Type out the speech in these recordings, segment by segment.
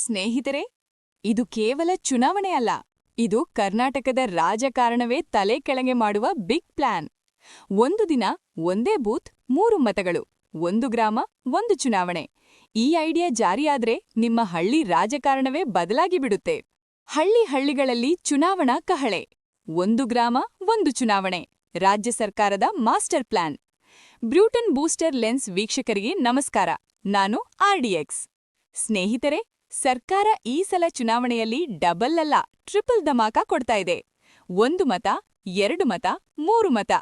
ಸ್ನೇಹಿತರೆ, ಇದು ಕೇವಲ ಚುನಾವಣೆ ಅಲ್ಲ, ಇದು ಕರ್ನಾಟಕದ ರಾಜಕಾರಣವೇ ತಲೆ ಕೆಳಗೆ ಮಾಡುವ ಬಿಗ್ ಪ್ಲಾನ್. ಒಂದು ದಿನ, ಒಂದೇ ಬೂತ್, 3 ಮತಗಳು, 1 ಗ್ರಾಮ, 1 ಚುನಾವಣೆ. ಈ ಐಡಿಯಾ ಜಾರಿಯಾದ್ರೆ ನಿಮ್ಮ ಹಳ್ಳಿ ರಾಜಕಾರಣವೇ ಬದಲಾಗಿ ಬಿಡುತ್ತೆ. ಹಳ್ಳಿಗಳಲ್ಲಿ ಚುನಾವಣಾ ಕಹಳೆ. 1 ಗ್ರಾಮ, 1 ಚುನಾವಣೆ. ರಾಜ್ಯ ಸರ್ಕಾರದ ಮಾಸ್ಟರ್ ಪ್ಲಾನ್. ಬ್ರೂಟನ್ ಬೂಸ್ಟರ್ ಲೆನ್ಸ್ ವೀಕ್ಷಕರಿಗೆ ನಮಸ್ಕಾರ. ನಾನು RDX. ಸ್ನೇಹಿತರೆ, ಸರ್ಕಾರ ಈ ಸಲ ಚುನಾವಣೆಯಲ್ಲಿ ಡಬಲ್ ಅಲ್ಲ, ಟ್ರಿಪಲ್ ಧಮಾಕ ಕೊಡ್ತಾ ಇದೆ. 1 ಮತ, 2 ಮತ, 3 ಮತ.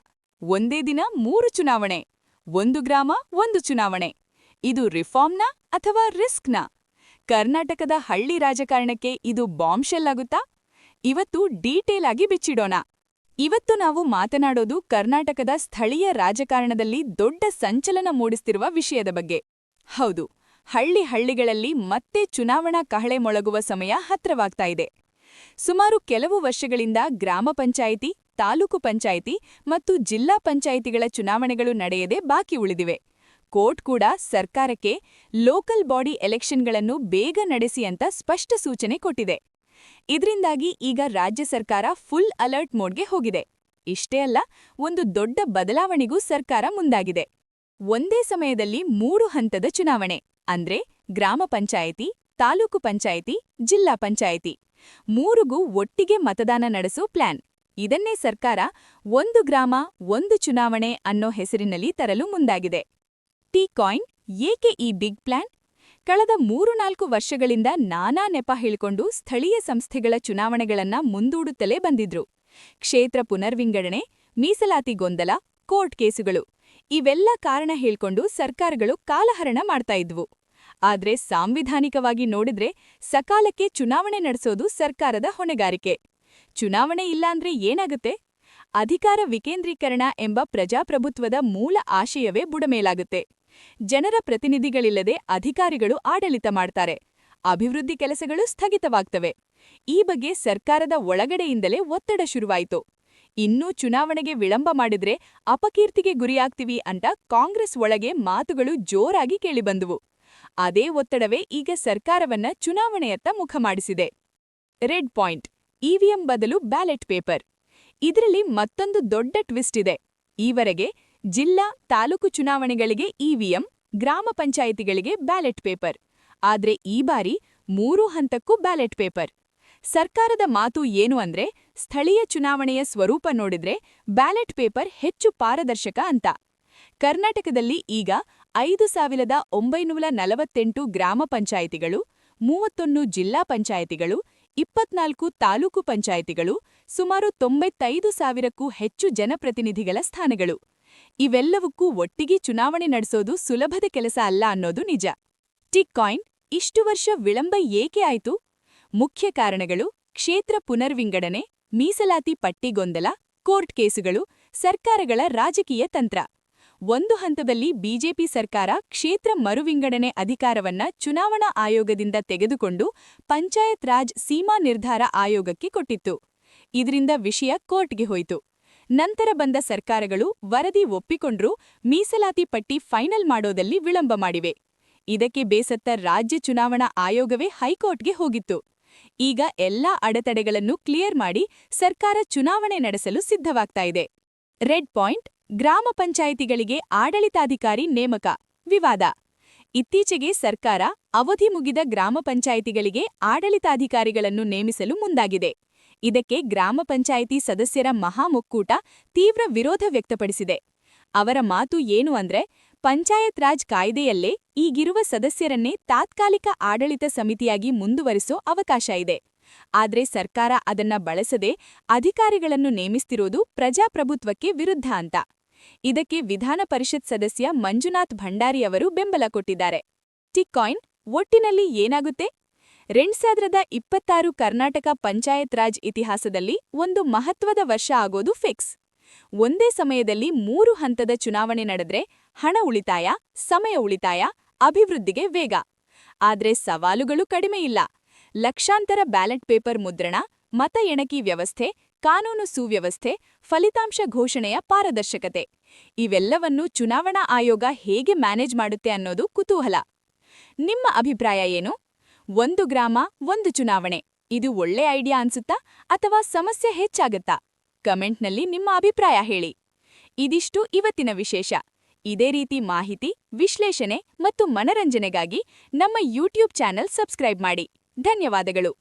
ಒಂದೇ ದಿನ 3 ಚುನಾವಣೆ. 1 ಗ್ರಾಮ, 1 ಚುನಾವಣೆ. ಇದು ರಿಫಾರ್ಮ್ನಾ ಅಥವಾ ರಿಸ್ಕ್ನಾ? ಕರ್ನಾಟಕದ ಹಳ್ಳಿ ರಾಜಕಾರಣಕ್ಕೆ ಇದು ಬಾಂಬ್ಶೆಲ್ ಆಗುತ್ತಾ? ಇವತ್ತು ಡೀಟೇಲ್ ಆಗಿ ಬಿಚ್ಚಿಡೋಣ. ಇವತ್ತು ನಾವು ಮಾತನಾಡೋದು ಕರ್ನಾಟಕದ ಸ್ಥಳೀಯ ರಾಜಕಾರಣದಲ್ಲಿ ದೊಡ್ಡ ಸಂಚಲನ ಮೂಡಿಸ್ತಿರುವ ವಿಷಯದ ಬಗ್ಗೆ. ಹೌದು, ಹಳ್ಳಿಗಳಲ್ಲಿ ಮತ್ತೆ ಚುನಾವಣಾ ಕಹಳೆ ಮೊಳಗುವ ಸಮಯ ಹತ್ರವಾಗ್ತಾ ಇದೆ. ಸುಮಾರು ಕೆಲವು ವರ್ಷಗಳಿಂದ ಗ್ರಾಮ ಪಂಚಾಯಿತಿ, ತಾಲೂಕು ಪಂಚಾಯಿತಿ ಮತ್ತು ಜಿಲ್ಲಾ ಪಂಚಾಯಿತಿಗಳ ಚುನಾವಣೆಗಳು ನಡೆಯದೆ ಬಾಕಿ ಉಳಿದಿವೆ. ಕೋರ್ಟ್ ಕೂಡ ಸರ್ಕಾರಕ್ಕೆ ಲೋಕಲ್ ಬಾಡಿ ಎಲೆಕ್ಷನ್ಗಳನ್ನು ಬೇಗ ನಡೆಸಿ ಅಂತ ಸ್ಪಷ್ಟ ಸೂಚನೆ ಕೊಟ್ಟಿದೆ. ಇದರಿಂದಾಗಿ ಈಗ ರಾಜ್ಯ ಸರ್ಕಾರ ಫುಲ್ ಅಲರ್ಟ್ ಮೋಡ್ಗೆ ಹೋಗಿದೆ. ಇಷ್ಟೇ ಅಲ್ಲ, ಒಂದು ದೊಡ್ಡ ಬದಲಾವಣೆಗೂ ಸರ್ಕಾರ ಮುಂದಾಗಿದೆ. ಒಂದೇ ಸಮಯದಲ್ಲಿ 3 ಹಂತದ ಚುನಾವಣೆ, ಅಂದ್ರೆ ಗ್ರಾಮ ಪಂಚಾಯಿತಿ, ತಾಲೂಕು ಪಂಚಾಯಿತಿ, ಜಿಲ್ಲಾ ಪಂಚಾಯಿತಿ, 3ಗೂ ಒಟ್ಟಿಗೆ ಮತದಾನ ನಡೆಸೋ ಪ್ಲಾನ್. ಇದನ್ನೇ ಸರ್ಕಾರ 1 ಗ್ರಾಮ, 1 ಚುನಾವಣೆ ಅನ್ನೋ ಹೆಸರಿನಲ್ಲಿ ತರಲು ಮುಂದಾಗಿದೆ. ಟಿ-ಕಾಯಿನ್ ಏಕೆ ಈ ಬಿಗ್ ಪ್ಲಾನ್? ಕಳೆದ 3-4 ವರ್ಷಗಳಿಂದ ನಾನಾ ನೆಪ ಹೇಳ್ಕೊಂಡು ಸ್ಥಳೀಯ ಸಂಸ್ಥೆಗಳ ಚುನಾವಣೆಗಳನ್ನ ಮುಂದೂಡುತ್ತಲೇ ಬಂದಿದ್ರು. ಕ್ಷೇತ್ರ ಪುನರ್ವಿಂಗಡಣೆ, ಮೀಸಲಾತಿ ಗೊಂದಲ, ಕೋರ್ಟ್ ಕೇಸುಗಳು, ಇವೆಲ್ಲ ಕಾರಣ ಹೇಳ್ಕೊಂಡು ಸರ್ಕಾರಗಳು ಕಾಲಹರಣ ಮಾಡ್ತಾ ಇದ್ವು. ಆದ್ರೆ ಸಾಂವಿಧಾನಿಕವಾಗಿ ನೋಡಿದ್ರೆ ಸಕಾಲಕ್ಕೆ ಚುನಾವಣೆ ನಡೆಸೋದು ಸರ್ಕಾರದ ಹೊಣೆಗಾರಿಕೆ. ಚುನಾವಣೆ ಇಲ್ಲಾಂದ್ರೆ ಏನಾಗುತ್ತೆ? ಅಧಿಕಾರ ವಿಕೇಂದ್ರೀಕರಣ ಎಂಬ ಪ್ರಜಾಪ್ರಭುತ್ವದ ಮೂಲ ಆಶಯವೇ ಬುಡಮೇಲಾಗುತ್ತೆ. ಜನರ ಪ್ರತಿನಿಧಿಗಳಿಲ್ಲದೆ ಅಧಿಕಾರಿಗಳು ಆಡಳಿತ ಮಾಡ್ತಾರೆ. ಅಭಿವೃದ್ಧಿ ಕೆಲಸಗಳು ಸ್ಥಗಿತವಾಗ್ತವೆ. ಈ ಬಗ್ಗೆ ಸರ್ಕಾರದ ಒಳಗಡೆಯಿಂದಲೇ ಒತ್ತಡ ಶುರುವಾಯಿತು. ಇನ್ನೂ ಚುನಾವಣೆಗೆ ವಿಳಂಬ ಮಾಡಿದ್ರೆ ಅಪಕೀರ್ತಿಗೆ ಗುರಿಯಾಗ್ತೀವಿ ಅಂತ ಕಾಂಗ್ರೆಸ್ ಒಳಗೆ ಮಾತುಗಳು ಜೋರಾಗಿ ಕೇಳಿಬಂದುವು. ಅದೇ ಒತ್ತಡವೇ ಈಗ ಸರ್ಕಾರವನ್ನ ಚುನಾವಣೆಯತ್ತ ಮುಖ ಮಾಡಿಸಿದೆ. ರೆಡ್ ಪಾಯಿಂಟ್: ಇವಿಎಂ ಬದಲು ಬ್ಯಾಲೆಟ್ ಪೇಪರ್. ಇದರಲ್ಲಿ ಮತ್ತೊಂದು ದೊಡ್ಡ ಟ್ವಿಸ್ಟ್ ಇದೆ. ಈವರೆಗೆ ಜಿಲ್ಲಾ, ತಾಲೂಕು ಚುನಾವಣೆಗಳಿಗೆ ಇವಿಎಂ, ಗ್ರಾಮ ಪಂಚಾಯಿತಿಗಳಿಗೆ ಬ್ಯಾಲೆಟ್ ಪೇಪರ್. ಆದ್ರೆ ಈ ಬಾರಿ 3 ಹಂತಕ್ಕೂ ಬ್ಯಾಲೆಟ್ ಪೇಪರ್. ಸರ್ಕಾರದ ಮಾತು ಏನು ಅಂದ್ರೆ, ಸ್ಥಳೀಯ ಚುನಾವಣೆಯ ಸ್ವರೂಪ ನೋಡಿದ್ರೆ ಬ್ಯಾಲೆಟ್ ಪೇಪರ್ ಹೆಚ್ಚು ಪಾರದರ್ಶಕ ಅಂತ. ಕರ್ನಾಟಕದಲ್ಲಿ ಈಗ 5,948 ಗ್ರಾಮ ಪಂಚಾಯಿತಿಗಳು, 31 ಜಿಲ್ಲಾ ಪಂಚಾಯಿತಿಗಳು, 24 ತಾಲೂಕು ಪಂಚಾಯಿತಿಗಳು, ಸುಮಾರು 95,000ಕ್ಕೂ ಹೆಚ್ಚು ಜನಪ್ರತಿನಿಧಿಗಳ ಸ್ಥಾನಗಳು. ಇವೆಲ್ಲವಕ್ಕೂ ಒಟ್ಟಿಗೆ ಚುನಾವಣೆ ನಡೆಸೋದು ಸುಲಭದ ಕೆಲಸ ಅಲ್ಲ ಅನ್ನೋದು ನಿಜ. ಟಿ-ಕಾಯಿನ್ ಇಷ್ಟು ವರ್ಷ ವಿಳಂಬ ಏಕೆ ಆಯ್ತು? ಮುಖ್ಯ ಕಾರಣಗಳು: ಕ್ಷೇತ್ರ ಪುನರ್ವಿಂಗಡಣೆ, ಮೀಸಲಾತಿ ಪಟ್ಟಿ ಗೊಂದಲ, ಕೋರ್ಟ್ ಕೇಸುಗಳು, ಸರ್ಕಾರಗಳ ರಾಜಕೀಯ ತಂತ್ರ. ಒಂದು ಹಂತದಲ್ಲಿ ಬಿಜೆಪಿ ಸರ್ಕಾರ ಕ್ಷೇತ್ರ ಮರುವಿಂಗಡಣೆ ಅಧಿಕಾರವನ್ನ ಚುನಾವಣಾ ಆಯೋಗದಿಂದ ತೆಗೆದುಕೊಂಡು ಪಂಚಾಯತ್ ರಾಜ್ ಸೀಮಾ ನಿರ್ಧಾರ ಆಯೋಗಕ್ಕೆ ಕೊಟ್ಟಿತ್ತು. ಇದರಿಂದ ವಿಷಯ ಕೋರ್ಟ್ಗೆ ಹೋಯಿತು. ನಂತರ ಬಂದ ಸರ್ಕಾರಗಳು ವರದಿ ಒಪ್ಪಿಕೊಂಡ್ರೂ ಮೀಸಲಾತಿ ಪಟ್ಟಿ ಫೈನಲ್ ಮಾಡೋದಲ್ಲಿ ವಿಳಂಬ ಮಾಡಿವೆ. ಇದಕ್ಕೆ ಬೇಸತ್ತ ರಾಜ್ಯ ಚುನಾವಣಾ ಆಯೋಗವೇ ಹೈಕೋರ್ಟ್ಗೆ ಹೋಗಿತ್ತು. ಈಗ ಎಲ್ಲಾ ಅಡೆತಡೆಗಳನ್ನು ಕ್ಲಿಯರ್ ಮಾಡಿ ಸರ್ಕಾರ ಚುನಾವಣೆ ನಡೆಸಲು ಸಿದ್ಧವಾಗ್ತಾ ಇದೆ. ರೆಡ್ ಪಾಯಿಂಟ್: ಗ್ರಾಮ ಪಂಚಾಯಿತಿಗಳಿಗೆ ಆಡಳಿತಾಧಿಕಾರಿ ನೇಮಕ ವಿವಾದ. ಇತ್ತೀಚೆಗೆ ಸರ್ಕಾರ ಅವಧಿ ಮುಗಿದ ಗ್ರಾಮ ಪಂಚಾಯಿತಿಗಳಿಗೆ ಆಡಳಿತಾಧಿಕಾರಿಗಳನ್ನು ನೇಮಿಸಲು ಮುಂದಾಗಿದೆ. ಇದಕ್ಕೆ ಗ್ರಾಮ ಪಂಚಾಯಿತಿ ಸದಸ್ಯರ ಮಹಾಮೊಕ್ಕೂಟ ತೀವ್ರ ವಿರೋಧ ವ್ಯಕ್ತಪಡಿಸಿದೆ. ಅವರ ಮಾತು ಏನು ಅಂದ್ರೆ, ಪಂಚಾಯತ್ ರಾಜ್ ಕಾಯ್ದೆಯಲ್ಲೇ ಈಗಿರುವ ಸದಸ್ಯರನ್ನೇ ತಾತ್ಕಾಲಿಕ ಆಡಳಿತ ಸಮಿತಿಯಾಗಿ ಮುಂದುವರಿಸೋ ಅವಕಾಶ ಇದೆ. ಆದ್ರೆ ಸರ್ಕಾರ ಅದನ್ನ ಬಳಸದೆ ಅಧಿಕಾರಿಗಳನ್ನು ನೇಮಿಸ್ತಿರೋದು ಪ್ರಜಾಪ್ರಭುತ್ವಕ್ಕೆ ವಿರುದ್ಧ ಅಂತ. ಇದಕ್ಕೆ ವಿಧಾನ ಪರಿಷತ್ ಸದಸ್ಯ ಮಂಜುನಾಥ್ ಭಂಡಾರಿ ಅವರು ಬೆಂಬಲ ಕೊಟ್ಟಿದ್ದಾರೆ. ಟಿ-ಕಾಯಿನ್ ಒಟ್ಟಿನಲ್ಲಿ ಏನಾಗುತ್ತೆ? 2026 ಕರ್ನಾಟಕ ಪಂಚಾಯತ್ ರಾಜ್ ಇತಿಹಾಸದಲ್ಲಿ ಒಂದು ಮಹತ್ವದ ವರ್ಷ ಆಗೋದು ಫಿಕ್ಸ್. ಒಂದೇ ಸಮಯದಲ್ಲಿ 3 ಹಂತದ ಚುನಾವಣೆ ನಡೆದ್ರೆ ಹಣ ಉಳಿತಾಯ, ಸಮಯ ಉಳಿತಾಯ, ಅಭಿವೃದ್ಧಿಗೆ ವೇಗ. ಆದ್ರೆ ಸವಾಲುಗಳು ಕಡಿಮೆಯಿಲ್ಲ. ಲಕ್ಷಾಂತರ ಬ್ಯಾಲೆಟ್ ಪೇಪರ್ ಮುದ್ರಣ, ಮತ ಎಣಕಿ ವ್ಯವಸ್ಥೆ, ಕಾನೂನು ಸುವ್ಯವಸ್ಥೆ, ಫಲಿತಾಂಶ ಘೋಷಣೆಯ ಪಾರದರ್ಶಕತೆ, ಇವೆಲ್ಲವನ್ನೂ ಚುನಾವಣಾ ಆಯೋಗ ಹೇಗೆ ಮ್ಯಾನೇಜ್ ಮಾಡುತ್ತೆ ಅನ್ನೋದು ಕುತೂಹಲ. ನಿಮ್ಮ ಅಭಿಪ್ರಾಯ ಏನು? 1 ಗ್ರಾಮ 1 ಚುನಾವಣೆ ಇದು ಒಳ್ಳೆ ಐಡಿಯಾ ಅನ್ಸುತ್ತಾ ಅಥವಾ ಸಮಸ್ಯೆ ಹೆಚ್ಚಾಗತ್ತಾ? ಕಮೆಂಟ್ನಲ್ಲಿ ನಿಮ್ಮ ಅಭಿಪ್ರಾಯ ಹೇಳಿ. ಇದಿಷ್ಟು ಇವತ್ತಿನ ವಿಶೇಷ. ಇದೇ ರೀತಿ ಮಾಹಿತಿ, ವಿಶ್ಲೇಷಣೆ ಮತ್ತು ಮನರಂಜನೆಗಾಗಿ ನಮ್ಮ ಯೂಟ್ಯೂಬ್ ಚಾನೆಲ್ ಸಬ್ಸ್ಕ್ರೈಬ್ ಮಾಡಿ. ಧನ್ಯವಾದಗಳು.